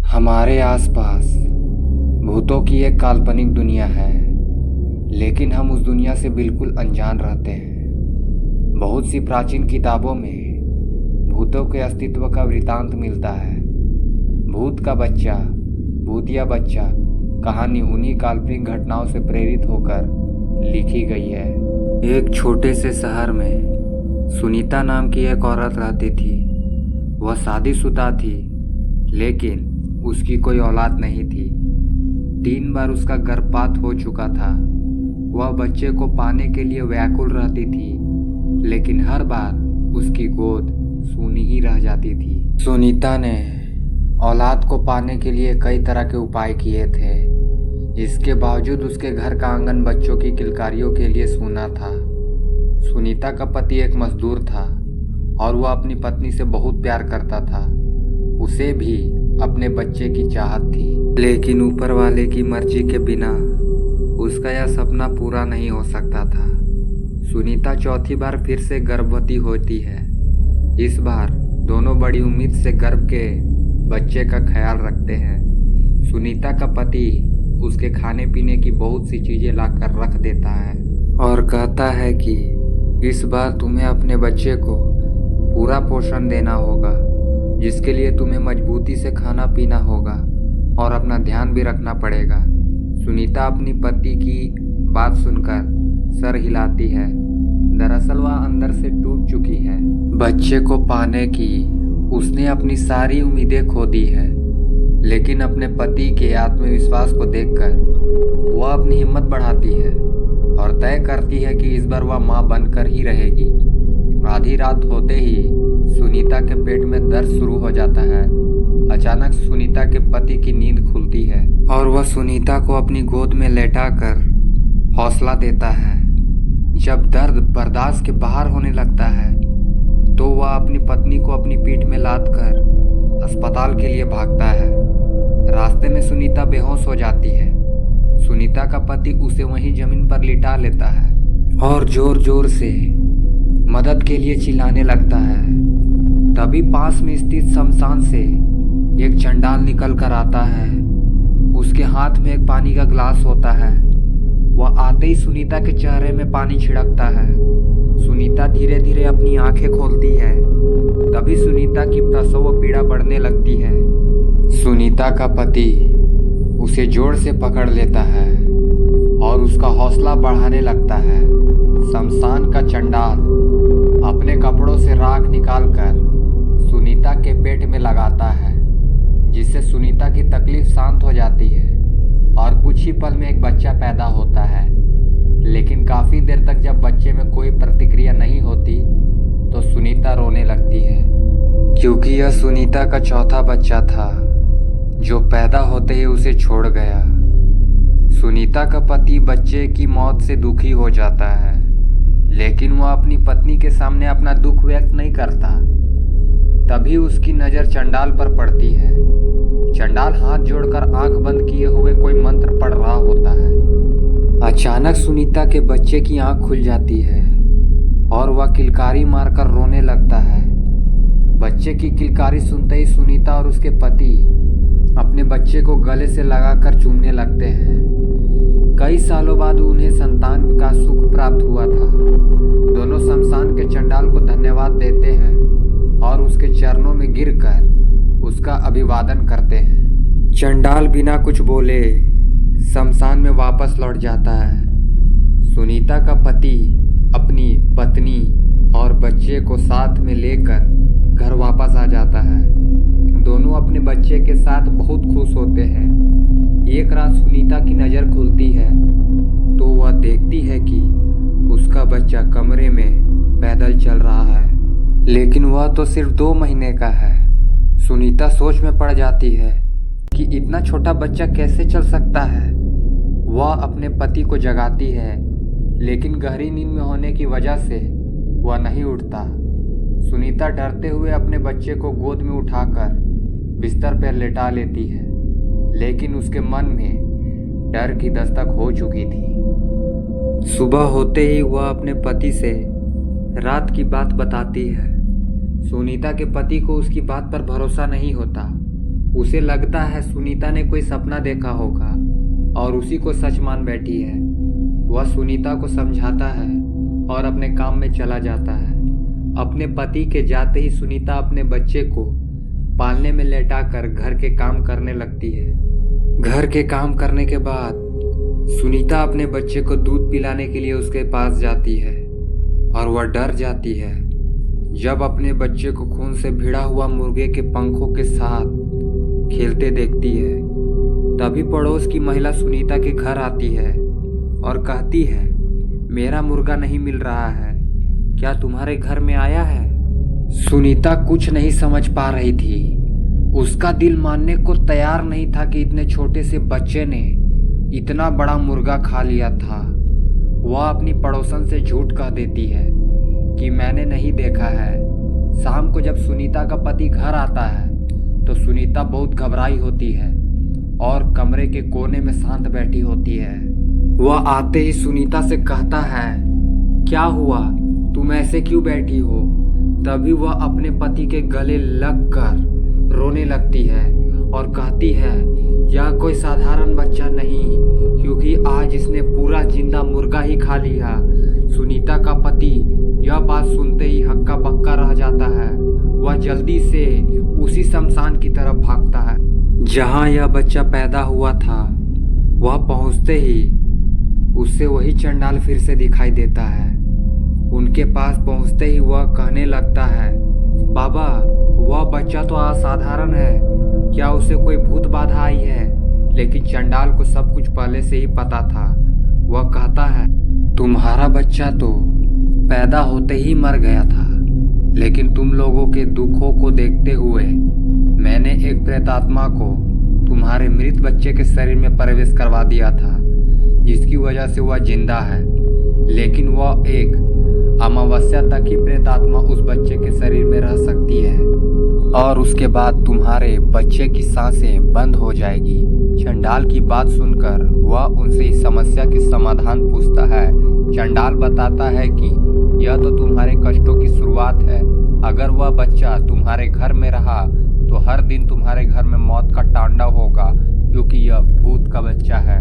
हमारे आसपास भूतों की एक काल्पनिक दुनिया है, लेकिन हम उस दुनिया से बिल्कुल अनजान रहते हैं। बहुत सी प्राचीन किताबों में भूतों के अस्तित्व का वृतांत मिलता है। भूत का बच्चा, भूतिया बच्चा कहानी उन्हीं काल्पनिक घटनाओं से प्रेरित होकर लिखी गई है। एक छोटे से शहर में सुनीता नाम की एक औरत रहती थी। वह शादीशुदा थी, लेकिन उसकी कोई औलाद नहीं थी। 3 बार उसका गर्भपात हो चुका था। वह बच्चे को पाने के लिए व्याकुल रहती थी, लेकिन हर बार उसकी गोद सूनी ही रह जाती थी। सुनीता ने औलाद को पाने के लिए कई तरह के उपाय किए थे। इसके बावजूद उसके घर का आंगन बच्चों की किलकारियों के लिए सूना था। सुनीता का पति एक मजदूर था और वह अपनी पत्नी से बहुत प्यार करता था। उसे भी अपने बच्चे की चाहत थी, लेकिन ऊपर वाले की मर्जी के बिना उसका यह सपना पूरा नहीं हो सकता था। सुनीता चौथी बार फिर से गर्भवती होती है। इस बार दोनों बड़ी उम्मीद से गर्भ के बच्चे का ख्याल रखते हैं। सुनीता का पति उसके खाने पीने की बहुत सी चीजें लाकर रख देता है और कहता है कि इस बार तुम्हें अपने बच्चे को पूरा पोषण देना होगा, जिसके लिए तुम्हें मजबूती से खाना पीना होगा और अपना ध्यान भी रखना पड़ेगा। सुनीता अपनी पति की बात सुनकर सर हिलाती है। दरअसल वह अंदर से टूट चुकी है। बच्चे को पाने की उसने अपनी सारी उम्मीदें खो दी है, लेकिन अपने पति के आत्मविश्वास को देखकर वह अपनी हिम्मत बढ़ाती है और तय करती है कि इस बार वह मां बनकर ही रहेगी। आधी रात होते ही सुनीता के पेट में दर्द शुरू हो जाता है। अचानक सुनीता के पति की नींद खुलती है और वह सुनीता को अपनी गोद में लेटाकर हौसला देता है। जब दर्द बर्दाश्त के बाहर होने लगता है तो वह अपनी पत्नी को अपनी पीठ में लादकर अस्पताल के लिए भागता है। रास्ते में सुनीता बेहोश हो जाती है। सुनीता का पति उसे वहीं जमीन पर लिटा लेता है और जोर जोर से मदद के लिए चिल्लाने लगता है। तभी पास में स्थित शमशान से एक चंडाल निकल कर आता है। उसके हाथ में एक पानी का गिलास होता है। वह आते ही सुनीता के चेहरे में पानी छिड़कता है। सुनीता धीरे धीरे अपनी आंखें खोलती है। तभी सुनीता की प्रसव पीड़ा बढ़ने लगती है। सुनीता का पति उसे जोर से पकड़ लेता है और उसका हौसला बढ़ाने लगता है। शमशान का चंडाल अपने कपड़ों से राख निकालकर सुनीता के पेट में लगाता है, जिससे सुनीता की तकलीफ शांत हो जाती है और कुछ ही पल में एक बच्चा पैदा होता है। लेकिन काफी देर तक जब बच्चे में कोई प्रतिक्रिया नहीं होती तो सुनीता रोने लगती है, क्योंकि यह सुनीता का चौथा बच्चा था जो पैदा होते ही उसे छोड़ गया। सुनीता का पति बच्चे की मौत से दुखी हो जाता है, लेकिन वह अपनी पत्नी के सामने अपना दुख व्यक्त नहीं करता। तभी उसकी नज़र चंडाल पर पड़ती है। चंडाल हाथ जोड़कर आंख बंद किए हुए कोई मंत्र पढ़ रहा होता है। अचानक सुनीता के बच्चे की आंख खुल जाती है और वह किलकारी मारकर रोने लगता है। बच्चे की किलकारी सुनते ही सुनीता और उसके पति अपने बच्चे को गले से लगाकर चूमने लगते हैं। कई सालों बाद उन्हें संतान का सुख प्राप्त हुआ था। दोनों शमशान के चंडाल को धन्यवाद देते हैं और उसके चरणों में गिरकर उसका अभिवादन करते हैं। चंडाल बिना कुछ बोले शमशान में वापस लौट जाता है। सुनीता का पति अपनी पत्नी और बच्चे को साथ में लेकर घर वापस आ जाता है। दोनों अपने बच्चे के साथ बहुत खुश होते हैं। एक रात सुनीता की नज़र खुलती है तो वह देखती है कि उसका बच्चा कमरे में पैदल चल रहा है, लेकिन वह तो सिर्फ 2 महीने का है। सुनीता सोच में पड़ जाती है कि इतना छोटा बच्चा कैसे चल सकता है। वह अपने पति को जगाती है, लेकिन गहरी नींद में होने की वजह से वह नहीं उठता। सुनीता डरते हुए अपने बच्चे को गोद में उठाकर बिस्तर पर लेटा लेती है, लेकिन उसके मन में डर की दस्तक हो चुकी थी। सुबह होते ही वह अपने पति से रात की बात बताती है। सुनीता के पति को उसकी बात पर भरोसा नहीं होता। उसे लगता है सुनीता ने कोई सपना देखा होगा और उसी को सच मान बैठी है। वह सुनीता को समझाता है और अपने काम में चला जाता है। अपने पति के जाते ही सुनीता अपने बच्चे को पालने में लेटाकर घर के काम करने लगती है। घर के काम करने के बाद सुनीता अपने बच्चे को दूध पिलाने के लिए उसके पास जाती है और वह डर जाती है जब अपने बच्चे को खून से भिड़ा हुआ मुर्गे के पंखों के साथ खेलते देखती है। तभी पड़ोस की महिला सुनीता के घर आती है और कहती है, मेरा मुर्गा नहीं मिल रहा है, क्या तुम्हारे घर में आया है? सुनीता कुछ नहीं समझ पा रही थी। उसका दिल मानने को तैयार नहीं था कि इतने छोटे से बच्चे ने इतना बड़ा मुर्गा खा लिया था। वह अपनी पड़ोसन से झूठ कह देती है कि मैंने नहीं देखा है। शाम को जब सुनीता का पति घर आता है तो सुनीता बहुत घबराई होती है और कमरे के कोने में शांत बैठी होती है। वह आते ही सुनीता से कहता है, क्या हुआ, तुम ऐसे क्यों बैठी हो? तभी वह अपने पति के गले लगकर रोने लगती है और कहती है, यह कोई साधारण बच्चा नहीं, क्योंकि आज इसने पूरा जिंदा मुर्गा ही खा लिया। सुनीता का पति यह बात सुनते ही हक्का बक्का रह जाता है। वह जल्दी से उसी शमशान की तरफ भागता है जहां यह बच्चा पैदा हुआ था। वह पहुंचते ही उससे वही चंडाल फिर से दिखाई देता है। उनके पास पहुंचते ही वह कहने लगता है, बाबा, वह बच्चा तो असाधारण है, क्या उसे कोई भूत बाधा आई है? लेकिन चंडाल को सब कुछ पहले से ही पता था। वह कहता है, तुम्हारा बच्चा तो पैदा होते ही मर गया था, लेकिन तुम लोगों के दुखों को देखते हुए मैंने एक प्रेतात्मा को तुम्हारे मृत बच्चे के शरीर में प्रवेश करवा दिया था, जिसकी वजह से वह जिंदा है। लेकिन वह एक अमावस्या तक ही प्रेतात्मा उस बच्चे के शरीर में रह सकती है और उसके बाद तुम्हारे बच्चे की सांसें बंद हो जाएगी। चंडाल की बात सुनकर वह उनसे इस समस्या के समाधान पूछता है। चंडाल बताता है कि यह तो तुम्हारे कष्टों की शुरुआत है। अगर वह बच्चा तुम्हारे घर में रहा तो हर दिन तुम्हारे घर में मौत का तांडव होगा, क्योंकि यह भूत का बच्चा है।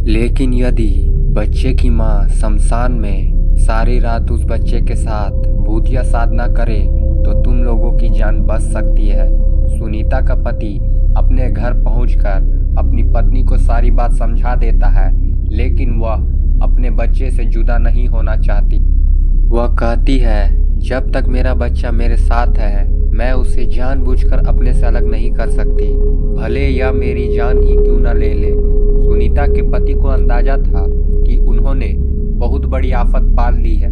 लेकिन यदि बच्चे की माँ शमशान में सारी रात उस बच्चे के साथ भूतिया साधना करे तो तुम लोगों की जान बच सकती है। सुनीता का पति अपने घर पहुंचकर अपनी पत्नी को सारी बात समझा देता है, लेकिन वह अपने बच्चे से जुदा नहीं होना चाहती। वह कहती है, जब तक मेरा बच्चा मेरे साथ है मैं उसे जानबूझकर अपने से अलग नहीं कर सकती, भले या मेरी जान ही क्यों न ले ले। सुनीता के पति को अंदाजा था कि उन्होंने बहुत बड़ी आफत पाल ली है।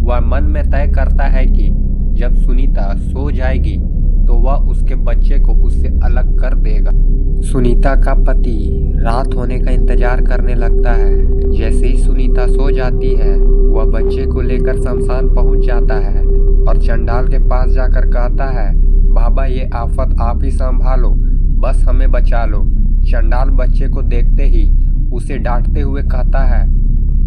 वह मन में तय करता है कि जब सुनीता सो जाएगी तो वह उसके बच्चे को उससे अलग कर देगा। सुनीता का पति रात होने का इंतजार करने लगता है। जैसे ही सुनीता सो जाती है वह बच्चे को लेकर शमशान पहुंच जाता है और चंडाल के पास जाकर कहता है, बाबा, ये आफत आप ही संभालो, बस हमें बचा लो। चंडाल बच्चे को देखते ही उसे डांटते हुए कहता है,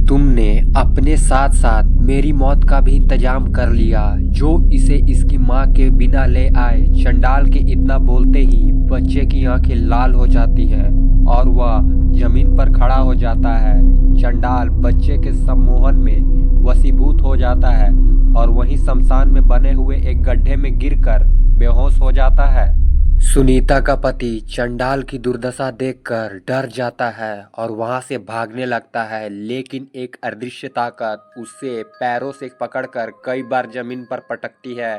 तुमने अपने साथ साथ मेरी मौत का भी इंतजाम कर लिया, जो इसे इसकी माँ के बिना ले आए। चंडाल के इतना बोलते ही बच्चे की आंखें लाल हो जाती है और वह जमीन पर खड़ा हो जाता है। चंडाल बच्चे के सम्मोहन में वशीभूत हो जाता है और वहीं शमशान में बने हुए एक गड्ढे में गिरकर बेहोश हो जाता है। सुनीता का पति चंडाल की दुर्दशा देखकर डर जाता है और वहां से भागने लगता है, लेकिन एक अदृश्य ताकत उसे पैरों से पकड़कर कई बार जमीन पर पटकती है,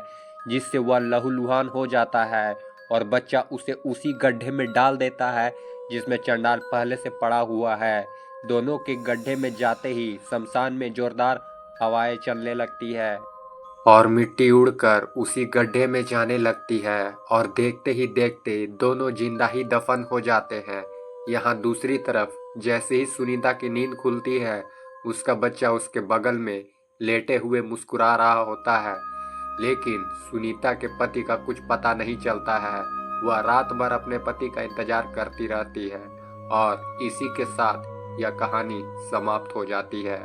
जिससे वह लहूलुहान हो जाता है और बच्चा उसे उसी गड्ढे में डाल देता है जिसमें चंडाल पहले से पड़ा हुआ है। दोनों के गड्ढे में जाते ही शमशान में जोरदार हवाएं चलने लगती है और मिट्टी उड़कर उसी गड्ढे में जाने लगती है और देखते ही देखते दोनों जिंदा ही दफन हो जाते हैं। यहाँ दूसरी तरफ जैसे ही सुनीता की नींद खुलती है उसका बच्चा उसके बगल में लेटे हुए मुस्कुरा रहा होता है, लेकिन सुनीता के पति का कुछ पता नहीं चलता है। वह रात भर अपने पति का इंतजार करती रहती है और इसी के साथ यह कहानी समाप्त हो जाती है।